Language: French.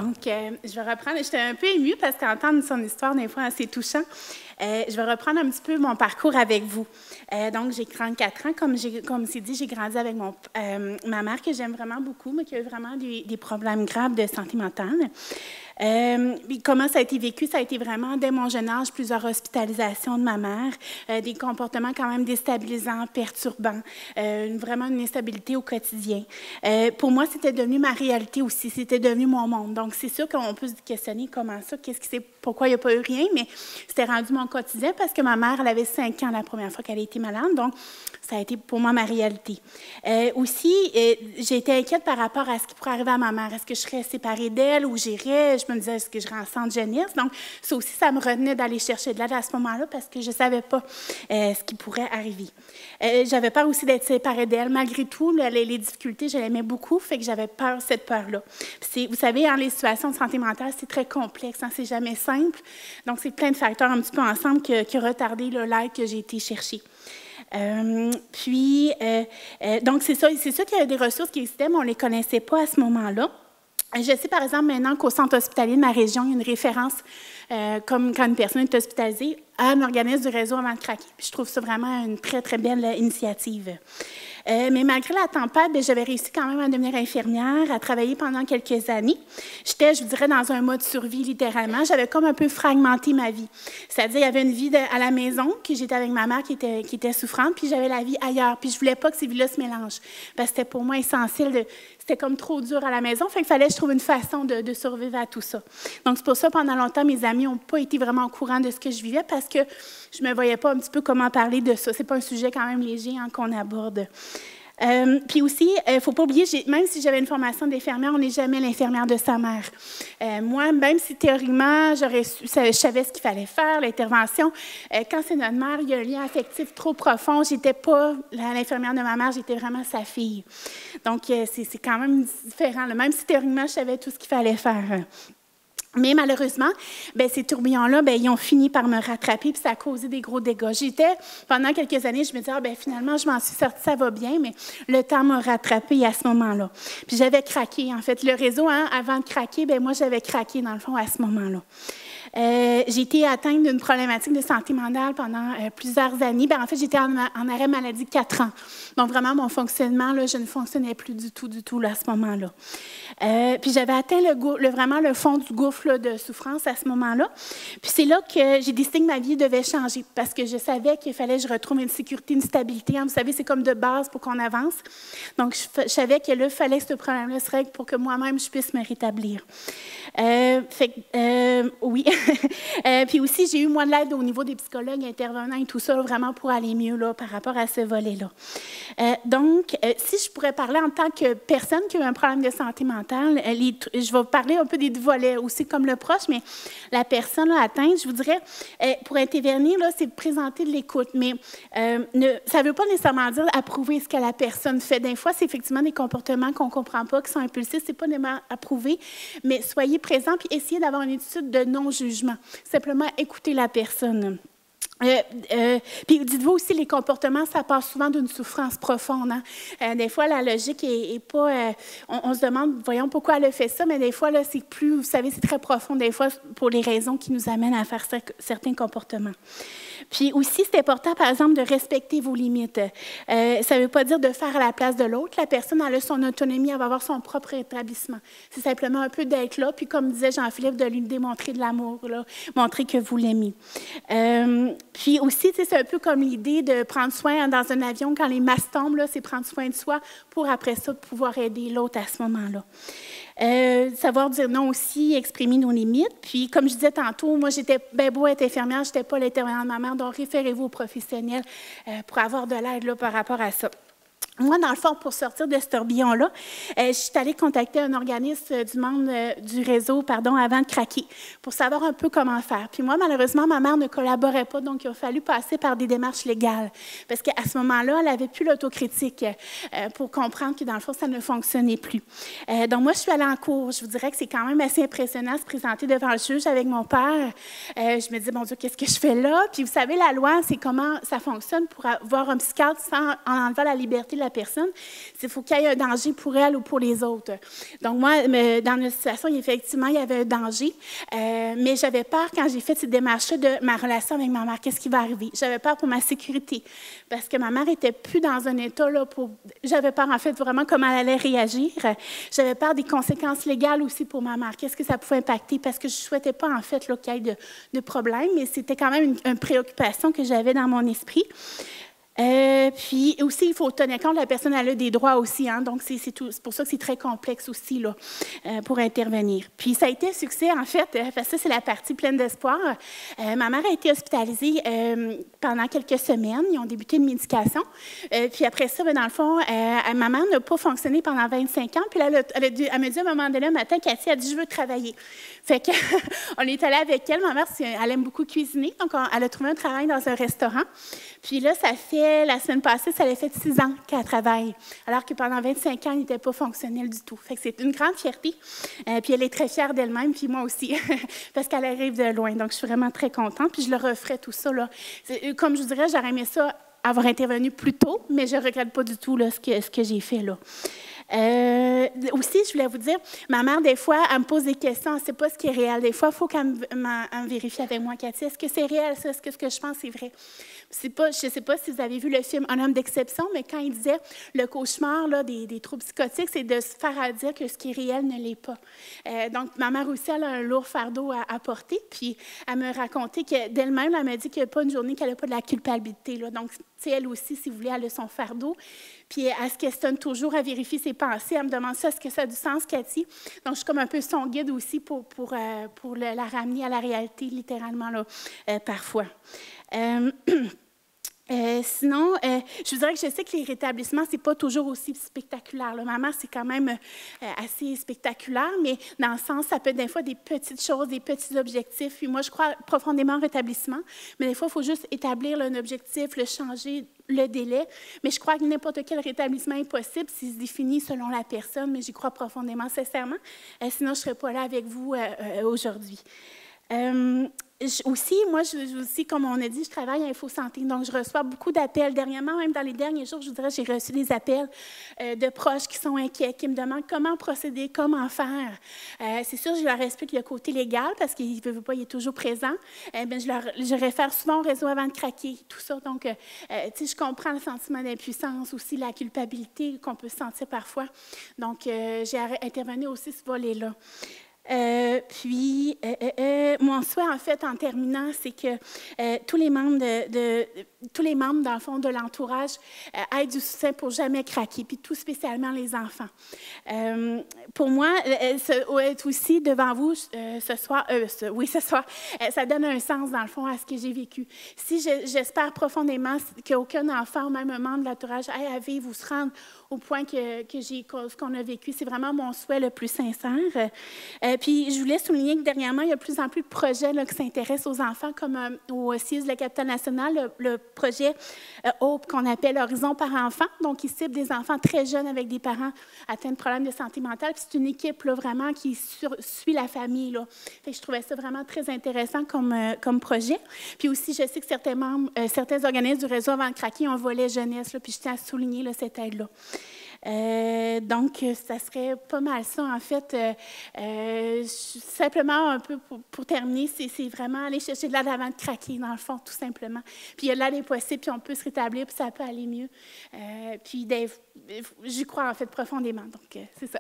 Donc, je vais reprendre. J'étais un peu émue parce qu'entendre son histoire, des fois, c'est touchant. Je vais reprendre un petit peu mon parcours avec vous. Donc, j'ai 34 ans. Comme c'est dit, j'ai grandi avec ma mère que j'aime vraiment beaucoup, mais qui a eu vraiment des problèmes graves de santé mentale. Comment ça a été vécu? Ça a été vraiment, dès mon jeune âge, plusieurs hospitalisations de ma mère, des comportements quand même déstabilisants, perturbants, vraiment une instabilité au quotidien. Pour moi, c'était devenu ma réalité aussi, c'était devenu mon monde. Donc, c'est sûr qu'on peut se questionner comment ça, pourquoi il n'y a pas eu rien, mais c'était rendu mon quotidien parce que ma mère, elle avait 5 ans la première fois qu'elle a été malade, donc ça a été pour moi ma réalité. Aussi, j'ai été inquiète par rapport à ce qui pourrait arriver à ma mère. Est-ce que je serais séparée d'elle ou j'irais? Je me disais, est-ce que je serais en centre jeunesse? Donc, ça aussi, ça me retenait d'aller chercher de l'aide à ce moment-là parce que je ne savais pas ce qui pourrait arriver. J'avais peur aussi d'être séparée d'elle. Malgré tout, les difficultés, je l'aimais beaucoup, fait que j'avais peur, cette peur-là. Vous savez, hein, les situations de santé mentale, c'est très complexe, hein, c'est jamais simple. Donc, c'est plein de facteurs un petit peu ensemble qui ont retardé l'aide que j'ai été chercher. Donc, c'est sûr qu'il y a des ressources qui existaient, mais on ne les connaissait pas à ce moment-là. Je sais, par exemple, maintenant qu'au centre hospitalier de ma région, il y a une référence, comme quand une personne est hospitalisée, à un organisme du réseau avant de craquer. Puis je trouve ça vraiment une très, très belle initiative. Mais malgré la tempête, j'avais réussi quand même à devenir infirmière, à travailler pendant quelques années. J'étais, je vous dirais, dans un mode survie, littéralement. J'avais comme un peu fragmenté ma vie. C'est-à-dire, il y avait une vie à la maison, puis j'étais avec ma mère qui était souffrante, puis j'avais la vie ailleurs. Puis je ne voulais pas que ces vies-là se mélangent, parce que c'était pour moi essentiel. C'était comme trop dur à la maison, fait qu'il fallait que je trouve une façon de survivre à tout ça. Donc, c'est pour ça, pendant longtemps, mes amis n'ont pas été vraiment au courant de ce que je vivais, parce que je ne me voyais pas un petit peu comment parler de ça. Ce n'est pas un sujet quand même léger hein, qu'on aborde. Puis aussi, il ne faut pas oublier, même si j'avais une formation d'infirmière, on n'est jamais l'infirmière de sa mère. Moi, même si théoriquement, je savais ce qu'il fallait faire, l'intervention, quand c'est notre mère, il y a un lien affectif trop profond. Je n'étais pas l'infirmière de ma mère, j'étais vraiment sa fille. Donc, c'est quand même différent. Là. Même si théoriquement, je savais tout ce qu'il fallait faire. Mais malheureusement, ces tourbillons-là, ils ont fini par me rattraper, puis ça a causé des gros dégâts. Pendant quelques années, je me disais, finalement, je m'en suis sortie, ça va bien, mais le temps m'a rattrapée à ce moment-là. Puis j'avais craqué, en fait. Le réseau, hein, avant de craquer, moi, j'avais craqué, dans le fond, à ce moment-là. J'ai été atteinte d'une problématique de santé mentale pendant plusieurs années. En fait, j'étais en arrêt maladie 4 ans. Donc, vraiment, mon fonctionnement, là, je ne fonctionnais plus du tout là, à ce moment-là. Puis, j'avais atteint vraiment le fond du gouffre là, de souffrance à ce moment-là. Puis, c'est là que j'ai décidé que ma vie devait changer parce que je savais qu'il fallait que je retrouve une sécurité, une stabilité. Hein. Vous savez, c'est comme de base pour qu'on avance. Donc, je savais que là, il fallait que ce problème-là se règle pour que moi-même, je puisse me rétablir. Oui. Puis aussi, j'ai eu moins de l'aide au niveau des psychologues intervenants et tout ça, vraiment pour aller mieux là, par rapport à ce volet-là. Donc, si je pourrais parler en tant que personne qui a eu un problème de santé mentale, je vais parler un peu des deux volets aussi comme le proche, mais la personne là, atteinte, je vous dirais, pour intervenir, là, c'est de présenter de l'écoute, mais ça ne veut pas nécessairement dire approuver ce que la personne fait. Des fois, c'est effectivement des comportements qu'on ne comprend pas, qui sont impulsifs, ce n'est pas nécessairement approuver, mais soyez présents puis essayez d'avoir une attitude de non-jugement. Simplement écouter la personne. Puis dites-vous aussi, les comportements, ça passe souvent d'une souffrance profonde. Hein? Des fois, la logique est pas... on se demande, voyons pourquoi elle a fait ça, mais des fois, là, c'est plus, vous savez, c'est très profond, des fois, pour les raisons qui nous amènent à faire certains comportements. Puis aussi, c'est important, par exemple, de respecter vos limites. Ça ne veut pas dire de faire à la place de l'autre. La personne, elle a son autonomie, elle va avoir son propre établissement. C'est simplement un peu d'être là, puis comme disait Jean-Philippe, de lui démontrer de l'amour, là, montrer que vous l'aimez. Puis aussi, c'est un peu comme l'idée de prendre soin dans un avion, quand les masses tombent, c'est prendre soin de soi pour après ça pouvoir aider l'autre à ce moment-là. Savoir dire non aussi, exprimer nos limites. Puis, comme je disais tantôt, moi, j'étais bien beau être infirmière, je n'étais pas l'intervenante de ma mère, donc référez-vous aux professionnels pour avoir de l'aide par rapport à ça. Moi, dans le fond, pour sortir de ce tourbillon-là, je suis allée contacter un organisme du membre du réseau, avant de craquer, pour savoir un peu comment faire. Puis moi, malheureusement, ma mère ne collaborait pas, donc il a fallu passer par des démarches légales, parce qu'à ce moment-là, elle n'avait plus l'autocritique pour comprendre que, dans le fond, ça ne fonctionnait plus. Donc moi, je suis allée en cours. Je vous dirais que c'est quand même assez impressionnant de se présenter devant le juge avec mon père. Je me dis, mon Dieu, qu'est-ce que je fais là? Puis vous savez, la loi, c'est comment ça fonctionne pour avoir un psychiatre en enlevant la liberté de la la personne, c'est qu'il faut qu'il y ait un danger pour elle ou pour les autres. Donc, moi, dans notre situation, effectivement, il y avait un danger, mais j'avais peur quand j'ai fait ces démarches-là de ma relation avec ma mère. Qu'est-ce qui va arriver? J'avais peur pour ma sécurité, parce que ma mère n'était plus dans un état, là, j'avais peur, en fait, vraiment comment elle allait réagir. J'avais peur des conséquences légales aussi pour ma mère. Qu'est-ce que ça pouvait impacter? Parce que je ne souhaitais pas, en fait, qu'il y ait de problème, mais c'était quand même une préoccupation que j'avais dans mon esprit. Puis aussi, il faut tenir compte, la personne elle a des droits aussi, hein, donc c'est pour ça que c'est très complexe aussi là, pour intervenir. Puis ça a été un succès, en fait, parce que ça, c'est la partie pleine d'espoir. Ma mère a été hospitalisée pendant quelques semaines, ils ont débuté une médication. Puis après ça, dans le fond, ma mère n'a pas fonctionné pendant 25 ans, puis là, elle me dit à un moment donné, un matin, Cathy a dit « je veux travailler ». Fait qu'on est allé avec elle. Ma mère, elle aime beaucoup cuisiner, donc elle a trouvé un travail dans un restaurant. Puis là, ça fait, la semaine passée, ça a fait 6 ans qu'elle travaille, alors que pendant 25 ans, elle n'était pas fonctionnelle du tout. Fait que c'est une grande fierté. Puis elle est très fière d'elle-même, puis moi aussi, parce qu'elle arrive de loin. Donc, je suis vraiment très contente, puis je le referai tout ça, là. Comme je vous dirais, j'aurais aimé ça avoir intervenu plus tôt, mais je ne regrette pas du tout là, ce que j'ai fait là. Aussi, je voulais vous dire, ma mère, des fois, elle me pose des questions, elle ne sait pas ce qui est réel. Des fois, il faut qu'elle me vérifie avec moi, Cathy, est-ce que c'est réel, ça? Est-ce que ce que je pense, c'est vrai? Je ne sais pas si vous avez vu le film « Un homme d'exception », mais quand il disait le cauchemar là, des troubles psychotiques, c'est de se faire dire que ce qui est réel ne l'est pas. Donc, ma mère aussi, elle a un lourd fardeau à porter, puis elle me racontait que d'elle-même, elle m'a dit qu'il n'y a pas une journée qu'elle n'a pas de la culpabilité. Là. Donc, elle aussi, si vous voulez, elle a son fardeau. Puis elle se questionne toujours, elle vérifie ses pensées. Elle me demande ça, est-ce que ça a du sens, Cathy? Donc, je suis comme un peu son guide aussi pour la ramener à la réalité, littéralement, là, parfois. Sinon, je vous dirais que je sais que les rétablissements, ce n'est pas toujours aussi spectaculaire. Là. Ma mère, c'est quand même assez spectaculaire, mais dans le sens, ça peut être des fois des petites choses, des petits objectifs. Puis moi, je crois profondément au rétablissement, mais des fois, il faut juste établir un objectif, le changer, le délai. Mais je crois que n'importe quel rétablissement est possible s'il se définit selon la personne, mais j'y crois profondément, sincèrement. Sinon, je ne serais pas là avec vous aujourd'hui. Aussi, moi, comme on a dit, je travaille à InfoSanté, donc je reçois beaucoup d'appels. Dernièrement, même dans les derniers jours, je vous dirais, j'ai reçu des appels de proches qui sont inquiets, qui me demandent comment procéder, comment faire. C'est sûr, je leur explique le côté légal, parce qu'il ne veut pas, il est toujours présent. Je réfère souvent au réseau avant de craquer, tout ça. Donc, je comprends le sentiment d'impuissance, aussi la culpabilité qu'on peut sentir parfois. Donc, j'ai intervenu aussi ce volet-là. Mon souhait, en fait, en terminant, c'est que tous les membres, dans le fond, de l'entourage aient du soutien pour jamais craquer, puis tout spécialement les enfants. Pour moi, être aussi devant vous ce soir, ça donne un sens, dans le fond, à ce que j'ai vécu. Si j'espère profondément qu'aucun enfant, ou même un membre de l'entourage, ait à vivre ou se rendre au point ce qu'on a vécu, c'est vraiment mon souhait le plus sincère. Puis, je voulais souligner que dernièrement, il y a de plus en plus de projets là, qui s'intéressent aux enfants, comme au CIUS de la capitale nationale, le projet HOPE qu'on appelle Horizon par enfant. Donc, il cible des enfants très jeunes avec des parents atteints de problèmes de santé mentale. Puis, c'est une équipe là, vraiment qui suit la famille. Là. Fait que je trouvais ça vraiment très intéressant comme projet. Puis aussi, je sais que certains organismes du réseau Avant de craquer ont un volet jeunesse. Là, puis, je tiens à souligner là, cette aide-là. Donc, ça serait pas mal ça, en fait. Simplement, un peu pour terminer, c'est vraiment aller chercher de l'aide avant de craquer, dans le fond, tout simplement. Puis, il y a de l'aide possible, puis on peut se rétablir, puis ça peut aller mieux. Puis, j'y crois, en fait, profondément. Donc, c'est ça.